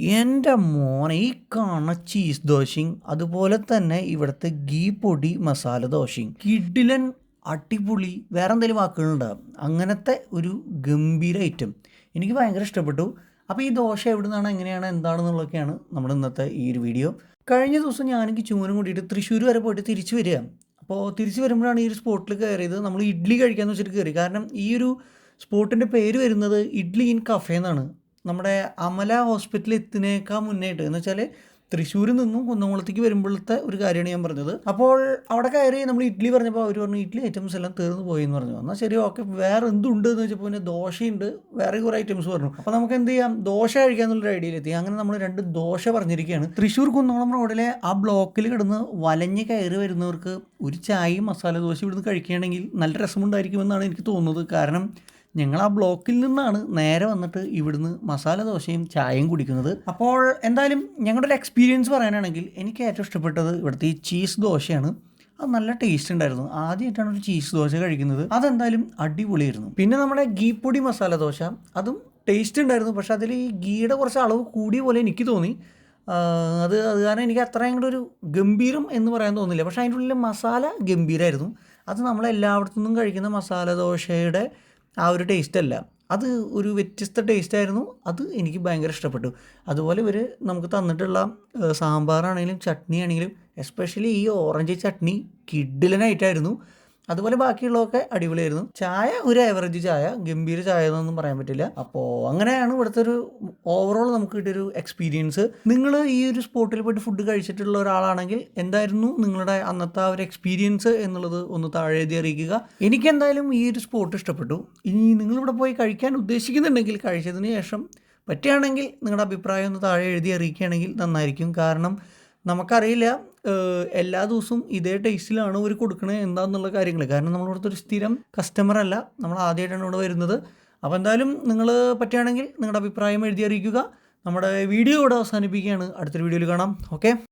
എൻ്റെ മോനെ ഈ കാണുന്ന ചീസ് ദോശയും അതുപോലെ തന്നെ ഇവിടുത്തെ ഗീ പൊടി മസാല ദോശയും കിഡിലൻ അടിപൊളി വേറെ എന്തെങ്കിലും വാക്കുകളുണ്ടാകും അങ്ങനത്തെ ഒരു ഗംഭീര ഐറ്റം എനിക്ക് ഭയങ്കര ഇഷ്ടപ്പെട്ടു. അപ്പോൾ ഈ ദോശ എവിടെ നിന്നാണ് എങ്ങനെയാണ് എന്താണെന്നുള്ളതൊക്കെയാണ് നമ്മുടെ ഇന്നത്തെ ഈ ഒരു വീഡിയോ. കഴിഞ്ഞ ദിവസം ഞാനെനിക്ക് ചൂനും കൂടിയിട്ട് തൃശ്ശൂർ വരെ പോയിട്ട് തിരിച്ചു വരിക. അപ്പോൾ തിരിച്ചു വരുമ്പോഴാണ് ഈ ഒരു സ്പോട്ടിൽ കയറിയത്. നമ്മൾ ഇഡ്ഡലി കഴിക്കാമെന്ന് വെച്ചിട്ട് കയറി. കാരണം ഈ ഒരു സ്പോട്ടിൻ്റെ പേര് വരുന്നത് ഇഡ്ഡലി ഇൻ കഫേ എന്നാണ്. നമ്മുടെ അമല ഹോസ്പിറ്റലിൽ എത്തുന്നതിനേക്കാൾ മുന്നേയായിട്ട് എന്ന് വെച്ചാൽ തൃശ്ശൂരിൽ നിന്നും കുന്നംകുളത്തേക്ക് വരുമ്പോഴത്തെ ഒരു കാര്യമാണ് ഞാൻ പറഞ്ഞത്. അപ്പോൾ അവിടെ കയറി നമ്മൾ ഇഡ്ഡലി പറഞ്ഞപ്പോൾ അവർ പറഞ്ഞു ഇഡ്ഡലി ഐറ്റംസ് എല്ലാം തീർന്നു പോയി എന്ന് പറഞ്ഞു. എന്നാൽ ശരി ഓക്കെ, വേറെ എന്തുണ്ട് എന്ന് വെച്ചപ്പോൾ പിന്നെ ദോശയുണ്ട്, വേറെ കുറേ ഐറ്റംസ് പറഞ്ഞു. അപ്പോൾ നമുക്ക് എന്ത് ചെയ്യാം, ദോശ കഴിക്കാമെന്നുള്ളൊരു ഐഡിയയിലെത്തി. അങ്ങനെ നമ്മൾ 2 ദോശ പറഞ്ഞിരിക്കുകയാണ്. തൃശ്ശൂർ കുന്നംകുളം റോഡിലെ ആ ബ്ലോക്കിൽ കിടന്ന് വലഞ്ഞ് കയറി വരുന്നവർക്ക് ഒരു ചായയും മസാല ദോശ ഇവിടുന്ന് കഴിക്കുകയാണെങ്കിൽ നല്ല രസമുണ്ടായിരിക്കുമെന്നാണ് എനിക്ക് തോന്നുന്നത്. കാരണം ഞങ്ങൾ ആ ബ്ലോക്കിൽ നിന്നാണ് നേരെ വന്നിട്ട് ഇവിടുന്ന് മസാല ദോശയും ചായയും കുടിക്കുന്നത്. അപ്പോൾ എന്തായാലും ഞങ്ങളുടെ ഒരു എക്സ്പീരിയൻസ് പറയാനാണെങ്കിൽ എനിക്ക് ഏറ്റവും ഇഷ്ടപ്പെട്ടത് ഇവിടുത്തെ ഈ ചീസ് ദോശയാണ്. അത് നല്ല ടേസ്റ്റ് ഉണ്ടായിരുന്നു. ആദ്യമായിട്ടാണ് ഒരു ചീസ് ദോശ കഴിക്കുന്നത്. അതെന്തായാലും അടിപൊളിയായിരുന്നു. പിന്നെ നമ്മുടെ ഗീ പൊടി മസാല ദോശ, അതും ടേസ്റ്റ് ഉണ്ടായിരുന്നു. പക്ഷേ അതിൽ ഈ ഗീയുടെ കുറച്ച് അളവ് കൂടിയ പോലെ എനിക്ക് തോന്നി. അത് കാരണം എനിക്ക് അത്ര അങ്ങോട്ട് ഒരു ഗംഭീരം എന്ന് പറയാൻ തോന്നില്ല. പക്ഷേ അതിൻ്റെ ഉള്ളിൽ മസാല ഗംഭീരമായിരുന്നു. അത് നമ്മളെല്ലായിടത്തുനിന്നും കഴിക്കുന്ന മസാല ദോശയുടെ ആ ഒരു ടേസ്റ്റ് അല്ല, അത് ഒരു വ്യത്യസ്ത ടേസ്റ്റായിരുന്നു. അത് എനിക്ക് ഭയങ്കര ഇഷ്ടപ്പെട്ടു. അതുപോലെ ഇവർ നമുക്ക് തന്നിട്ടുള്ള സാമ്പാറാണെങ്കിലും ചട്നി ആണെങ്കിലും എസ്പെഷ്യലി ഈ ഓറഞ്ച് ചട്നി കിഡിലനായിട്ടായിരുന്നു. അതുപോലെ ബാക്കിയുള്ളതൊക്കെ അടിപൊളിയായിരുന്നു. ചായ ഒരു ആവറേജ് ചായ, ഗംഭീര ചായ എന്നൊന്നും പറയാൻ പറ്റില്ല. അപ്പോൾ അങ്ങനെയാണ് ഇവിടുത്തെ ഒരു ഓവറോൾ നമുക്ക് കിട്ടിയൊരു എക്സ്പീരിയൻസ്. നിങ്ങൾ ഈ ഒരു സ്പോട്ടിൽ പോയിട്ട് ഫുഡ് കഴിച്ചിട്ടുള്ള ഒരാളാണെങ്കിൽ എന്തായിരുന്നു നിങ്ങളുടെ അന്നത്തെ ആ ഒരു എക്സ്പീരിയൻസ് എന്നുള്ളത് ഒന്ന് താഴെ എഴുതി അറിയിക്കുക. എനിക്കെന്തായാലും ഈ ഒരു സ്പോട്ട് ഇഷ്ടപ്പെട്ടു. ഇനി നിങ്ങളിവിടെ പോയി കഴിക്കാൻ ഉദ്ദേശിക്കുന്നുണ്ടെങ്കിൽ കഴിച്ചതിന് ശേഷം പറ്റുകയാണെങ്കിൽ നിങ്ങളുടെ അഭിപ്രായം ഒന്ന് താഴെ എഴുതി അറിയിക്കുകയാണെങ്കിൽ നന്നായിരിക്കും. കാരണം നമുക്കറിയില്ല എല്ലാ ദിവസവും ഇതേ ടേസ്റ്റിലാണ് അവർ കൊടുക്കണത് എന്താണെന്നുള്ള കാര്യങ്ങൾ. കാരണം നമ്മളിവിടുത്തെ ഒരു സ്ഥിരം കസ്റ്റമർ അല്ല, നമ്മൾ ആദ്യമായിട്ടാണ് ഇവിടെ വരുന്നത്. അപ്പോൾ എന്തായാലും നിങ്ങൾ പറ്റുകയാണെങ്കിൽ നിങ്ങളുടെ അഭിപ്രായം എഴുതി അറിയിക്കുക. നമ്മുടെ വീഡിയോ ഇവിടെ അവസാനിപ്പിക്കുകയാണ്. അടുത്തൊരു വീഡിയോയിൽ കാണാം. ഓക്കെ.